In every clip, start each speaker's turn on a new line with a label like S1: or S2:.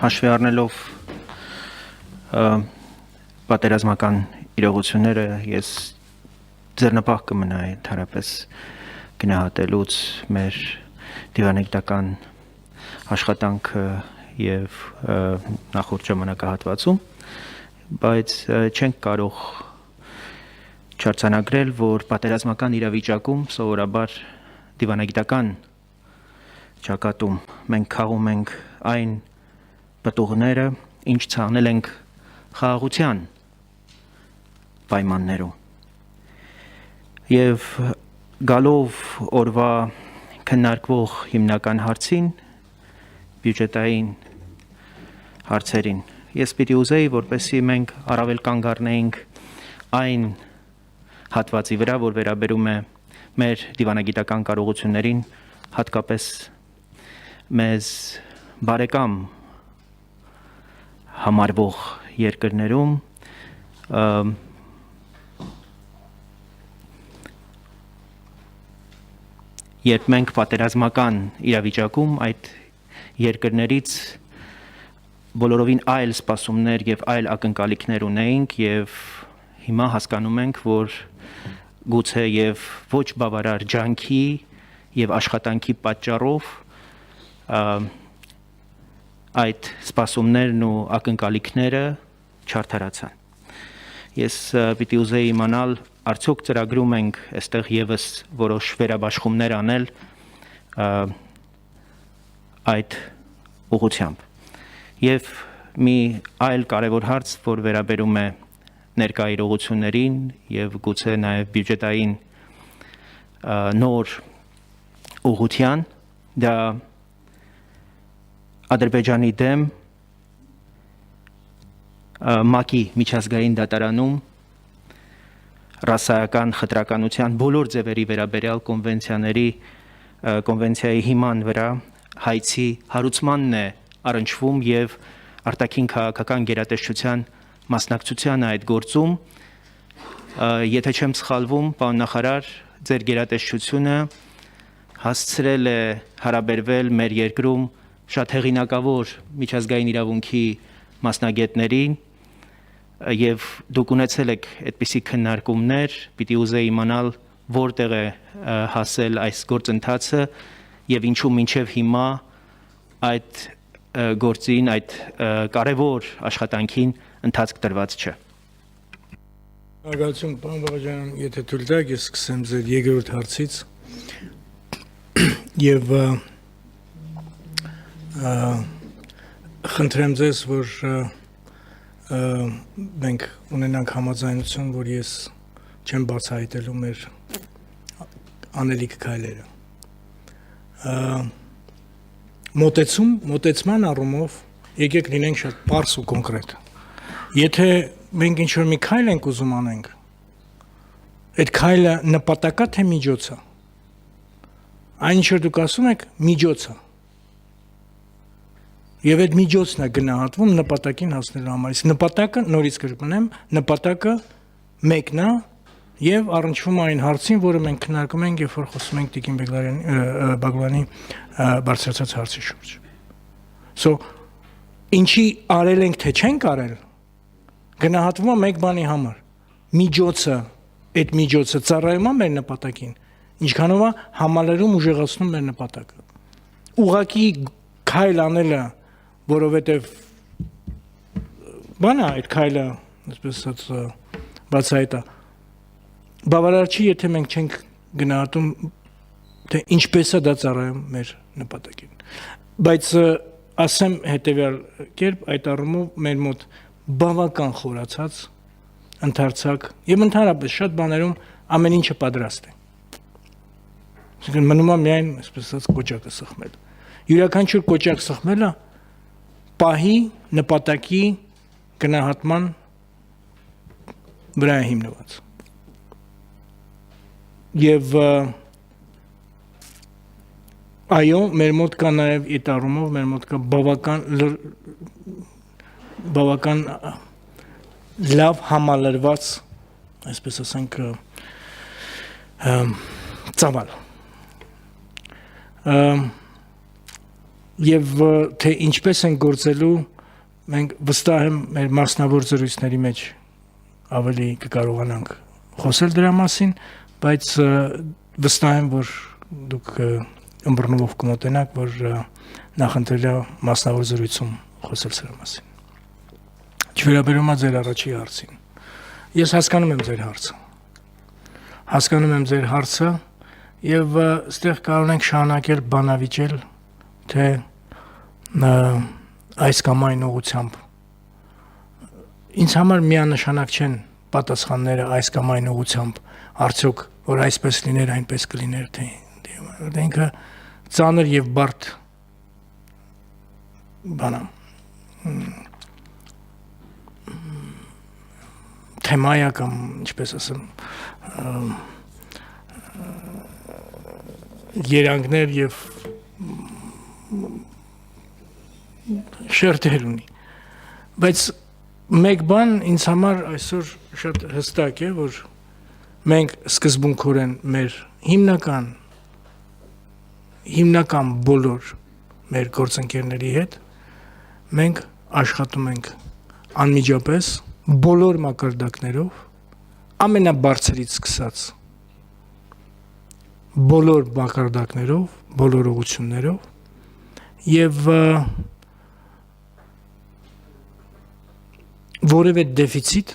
S1: Հաշվի առնելով պատերազմական իրողությունները ես ձեռնպահ կմնայի ընդհանրապես գնահատելուց մեր դիվանագիտական աշխատանքը եւ նախորդ ժամանակահատվածում, բայց չենք կարող չարձանագրել, որ պատերազմական իրավիճակում սովորաբար դիվանագիտական ճակատում մենք քաղում ենք այն պտուղները, ինչ ցանել ենք խաղաղության պայմաններում։ Եվ գալով օրվա քննարկվող հիմնական հարցին, բյուջետային հարցերին, ես պիտի ուզեի, որպեսզի մենք առավել կանգ առնեինք այն հատվածի վրա, որ վերաբերում է մեր դիվանագիտական կարողություններին, հատկապես մեզ բարեկամ համարվող երկրներում երբ մենք պատերազմական իրավիճակում այդ երկրներից բոլորովին այլ սպասումներ եւ այլ ակնկալիքներ ունեինք եւ հիմա հասկանում ենք, որ գուցե եւ ոչ բավարար ջանքի եւ աշխատանքի պատճառով այդ սպասումներն ու ակնկալիքները չարդարացան։ Ես պիտի ուզեի իմանալ, արդյոք ծրագրում ենք այստեղ եւս որոշ վերաբաշխումներ անել այդ ուղղությամբ։ Եվ մի այլ կարևոր հարց, որ վերաբերում է ներկա իրողություններին եւ գուցե նաեւ բյուջետային նոր ուղղության, դա Ադրբեջանի դեմ ՄԱԿ-ի միջազգային դատարանում ռասայական խտրականության բոլոր ձևերի վերաբերյալ կոնվենցիայի հիման վրա հայցի հարուցմանն է առնչվում եւ արտաքին քաղաքական գերատեսչության մասնակցության այդ գործում, եթե չեմ սխալվում, պարոն նախարար, ձեր գերատեսչությունը հասցրել է հարաբերվել մեր երկրում շատ հեղինակավոր միջազգային իրավունքի մասնագետներին եւ դուք ունեցել եք այդպիսի քննարկումներ, պիտի ուզեի իմանալ որտեղ է հասել այս գործընթացը եւ ինչու մինչեւ հիմա այդ գործին, այդ կարևոր աշխատանքին ընթացք տրված չէ։
S2: Շնորհակալություն, պարոն Բաղաջյան, եթե թույլ տաք, ես սկսեմ ձեր երկրորդ հարցից եւ խնդրեմ ձեզ, որ մենք ունենանք համաձայնություն, որ ես չեմ բացահայտելու մեր անելիք քայլերը։ Մոտեցման առումով եկեք լինենք շատ պարզ ու կոնկրետ։ Եթե մենք ինչ-որ մի քայլ ենք ուզում անենք, այդ քայլը նպատակա թե միջոց է։ Այն ինչ որ դուք ասում եք, միջոց է։ Եվ այդ միջոցն է գնահատվում նպատակին հասնելու համար։ Իսկ նպատակը, նորից կրկնեմ, նպատակը մեկն է եւ առնչվում այն հարցին, որը մենք քննարկում ենք, երբ որ խոսում ենք Տիկին Բաղդասարյանի բարձրացած հարցի շուրջ։ So ինչի արել ենք, թե չենք արել, գնահատվում է մեկ բանի համար։ Միջոցը, այդ միջոցը ծառայում է մեր նպատակին, ինչքանով է համալրում ուժեղացնում մեր նպատակը։ Ուղղակի քայլ անելը, որովհետև բանա այդ քայլը, այսպես ասած, բացահայտա, բավարար չի, եթե մենք չենք գնահատում, թե ինչպես է դա ծառայում մեր նպատակին։ Բայց ասեմ հետևյալ կերպ, այդ առումով մեր մոտ բավական խորացած, ընդարձակ եւ ընդհանրապես շատ բաներում ամեն ինչը պատրաստ է։ Այսինքն մնում է միայն, այսպես ասած, կոճակը սխմել։ Յուրաքանչյուր կոճակ սխմելը պահի նպատակի գնահատման վրա է հիմնված։ Եվ այո, մեր մոտ կա նաև այդ առումով, մեր մոտ կա բավական լավ համալրված, այսպես ասենք, ծավալ։ եւ թե ինչպես են գործելու մենք վստահ եմ մեր մասնավոր զրույցների մեջ ավելի կկարողանանք խոսել դրա մասին, բայց վստահ եմ, որ դուք ըմբռնումով կմոտենաք, որ նախընտրել է մասնավոր զրույցում խոսել սրա մասին։ Չվերաբերում է ձեր առաջի հարցին։ Ես հասկանում եմ ձեր հարցը։ Հասկանում եմ ձեր հարցը եւ այստեղ կարող ենք շարունակել բանավիճել, թե այս կամ այն ուղղությամբ ինձ համար միանշանակ չեն պատասխանները այս կամ այն ուղղությամբ, արդյոք որ այսպես լիներ, այնպես կլիներ, թե ինքը ծանր եւ բարդ բան է։ Թեմայա կամ ինչպես ասեմ երանգներ եւ շերտեր ունի, բայց մեկ բան ինձ համար այսօր շատ հստակ է, որ մենք սկզբունքորեն մեր հիմնական բոլոր մեր գործընկերների հետ մենք աշխատում ենք անմիջապես բոլոր մակարդակներով ամենաբարձրից սկսած բոլոր մակարդակներով, բոլոր ուղղություններով եւ որևէ դեֆիցիտ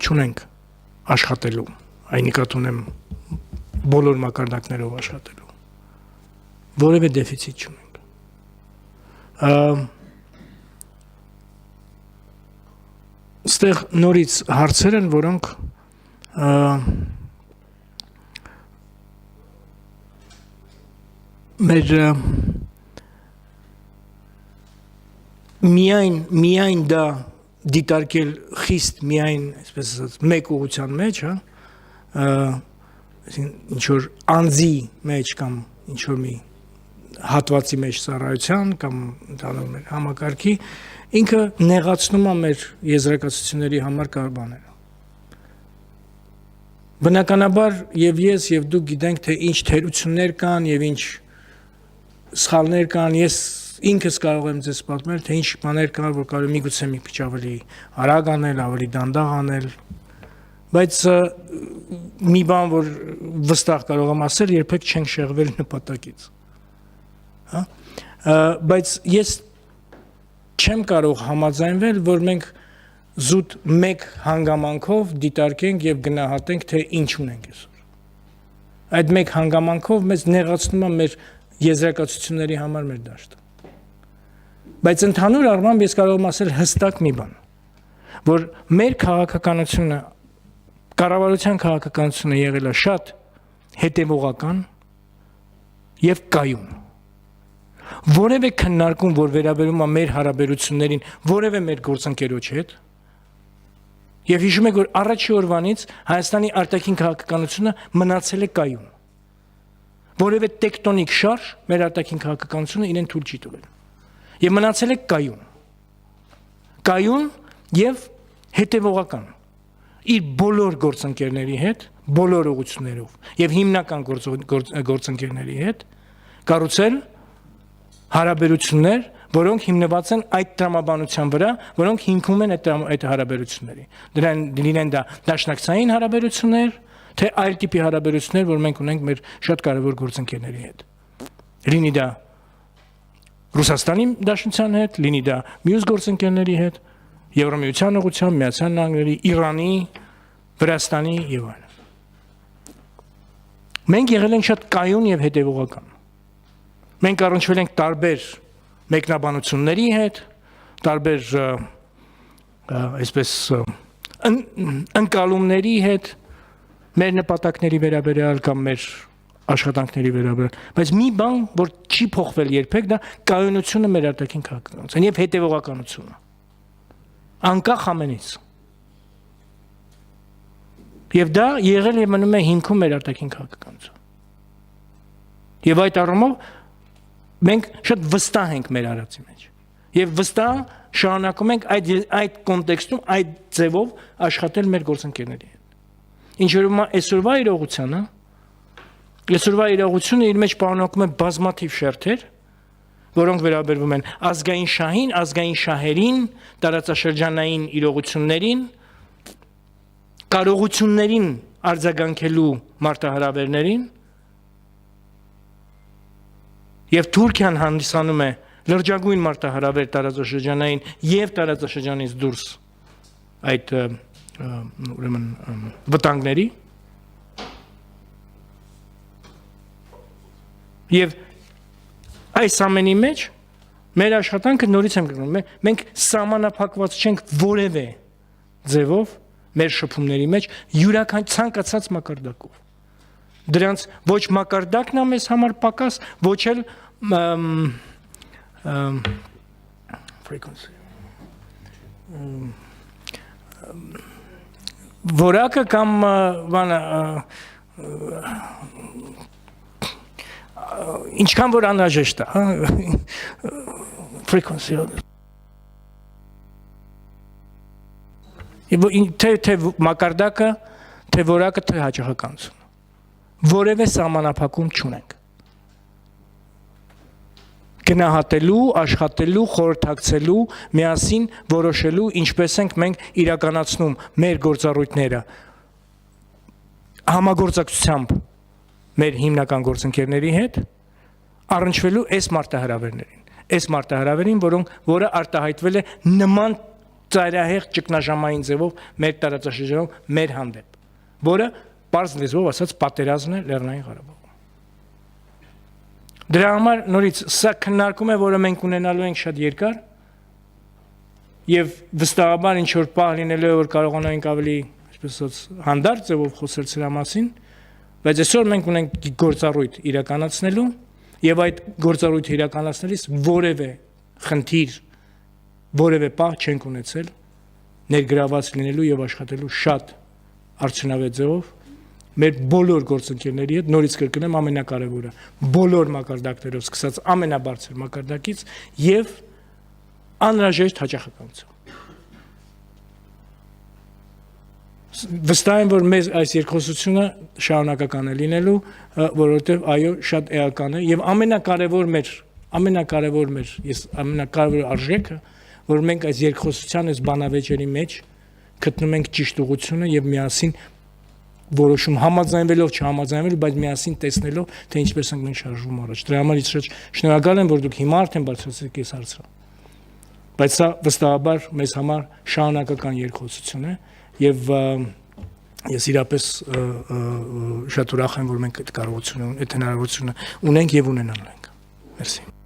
S2: չունենք աշխատելու, այն նկատի ունեմ բոլոր մակարդակներով աշխատելու, որևէ դեֆիցիտ չունենք։ Ստեղ նորից հարցեր են, որոնք մեր միայն դա դիտարկել խիստ միայն, այսպես ասած, մեկ ուղղության մեջ, ինչ որ անձի մեջ կամ ինչ որ մի հատվածի մեջ ծառայության կամ ընդհանուր մեր համակարգի ինքը նեղացնում է մեր եզրակացությունների համար կար բաները։ Բնականաբար եւ ես եւ դուք գիտենք, թե ինչ թերություններ կան եւ ինչ սխալներ կան, ես ինքս կարող եմ ձեզ պատմել, թե ինչ բաներ կան, որ կարող եմ միգուցե մի քիչ ավելի արագ անել, ավելի դանդաղ անել, բայց մի բան, որ վստահ կարող եմ ասել, երբեք չենք շեղվել նպատակից։ Հա? Բայց ես չեմ կարող համաձայնվել, որ մենք զուտ մեկ հանգամանքով դիտարկենք եւ գնահատենք, թե ինչ ունենք այսօր։ Այդ մեկ հանգամանքով մեզ նեղացնում է մեր եզրակացությունների համար մեր դաշտը։ Բայց ընդհանուր առմամբ ես կարող եմ ասել հստակ մի բան, որ մեր քաղաքականությունը, կառավարության քաղաքականությունը եղել է շատ հետևողական եւ կայուն։ Որևէ քննարկում, որ վերաբերում է մեր հարաբերություններին, որևէ մեր գործընկերոջ հետ, եւ հիշում եք, որ առաջի օրվանից Հայաստանի արտաքին քաղաքականությունը մնացել է կայուն։ Որևէ տեկտոնիկ շարժ մեր արտաքին քաղաքականությունը իրեն թույլ չի տվել։ Եվ մնացել է կայուն։ Կայուն եւ հետևողական։ Իր բոլոր գործընկերների հետ, բոլոր ուղղություններով եւ հիմնական գործընկերների հետ կառուցել հարաբերություններ, որոնք հիմնված են այդ տրամաբանության վրա, որոնք հիմքում են այդ հարաբերությունների։ Դրան լինեն դա դաշնակցային հարաբերություններ, թե այլ տիպի հարաբերություններ, որ մենք ունենք մեր շատ կարևոր գործընկերների հետ։ Լինի դա Ռուսաստանի Դաշնության հետ, լինի դա մյուս գործընկերների հետ, Եվրամիության ուղղությամբ, Միացյալ Նահանգների, Իրանի, Վրաստանի եւ այլն։ Մենք եղել ենք շատ կայուն եւ հետևողական։ Մենք առնչվել ենք տարբեր մեկնաբանությունների հետ, տարբեր այսպես ընկալումների հետ, մեր նպատակների վերաբերյալ կամ մեր աշխատանքների վերաբերյալ, բայց մի բան, որ չի փոխվել երբեք, դա կայունությունը մեր արտաքին քաղաքականության եւ հետևողականությունը։ Անկախ ամենից։ Եվ դա եղել եւ մնում է հիմքում մեր արտաքին քաղաքականության։ Եվ այդ առումով մենք շատ վստահ ենք մեր արածի մեջ։ Եվ վստահ շարունակում ենք այդ կոնտեքստում, այդ ձևով աշխատել մեր գործընկերների հետ։ Ինչ որ այսօրվա իրողությունը իր մեջ պարունակում է բազմաթիվ շերտեր, որոնք վերաբերվում են ազգային շահին, ազգային շահերին, տարածաշրջանային իրողություններին, կարողություններին արձագանքելու մարտահրավերներին, եւ Թուրքիան հանդիսանում է լրջագույն մարտահրավեր տարածաշրջանային եւ տարածաշրջանից դուրս այդ ուրեմն վտանգների եւ այս ամենի մեջ մեր աշխատանքը նորից եմ գրում մենք սահմանափակված չենք որևէ ձևով մեր շփումների մեջ յուրաքանչյուր ցանկացած մակարդակով դրանց ոչ մակարդակն է մեզ համար պակաս ոչ էլ frequency որակը կամ բանը ինչքան որ անհրաժեշտ է, frequency թե մակարդակը, թե որակը, թե հաճախականությունը որևէ սահմանափակում չունենք գնահատելու, աշխատելու, խորհրդակցելու, միասին որոշելու, ինչպես ենք մենք իրականացնում մեր գործառույթները համագործակցությամբ մեր հիմնական գործընկերների հետ առնչվելու այս մարտահրավերներին, որը արտահայտվել է նման ծայրահեղ ճգնաժամային ձևով մեր տարածաշրջանում մեր հանդեպ, որը պարզ լեզվով ասած պատերազմն է Լեռնային Ղարաբաղում։ Դրա համար նորից սա քննարկում է, որը մենք ունենալու ենք շատ երկար եւ վստահաբար ինչ որ պահ լինելու է, որ կարողանանք ավելի, այսպես ասած, հանդարտ ձևով խոսել սրա մասին, բայց այսօր մենք ունենք գործառույթ իրականացնելու եւ այդ գործառույթը իրականացնելիս որևէ խնդիր, որևէ պահ չենք ունեցել ներգրաված լինելու եւ աշխատելու շատ արդյունավետ ձևով մեր բոլոր գործընկերների հետ նորից կրկնեմ ամենակարևորը բոլոր մակարդակներով սկսած ամենաբարձր մակարդակից եւ անհրաժեշտ հաճախականությամբ վստահ եմ որ մեզ այս երկխոսությունը շարունակական է լինելու որովհետեւ այո շատ էական է եւ ամենակարևոր արժեքը որ մենք այս երկխոսության այս բանավեճերի մեջ գտնում ենք ճիշտ ուղղությունը եւ միասին որոշում համաձայնվելով չհամաձայնվելով, բայց միասին տեսնելով, թե ինչպես ենք մենք շարժվում առաջ։ Դրա համար ես շատ շնորհակալ եմ, որ դուք հիմա արդեն բարձրացրիք այս հարցը։ Բայց սա վստահաբար մեզ համար շարունակական երկխոսություն է եւ ես իրապես շատ ուրախ եմ, որ մենք այդ կարողությունը, այդ հնարավորությունը ունենք եւ ունենալու ենք։ Մերսի։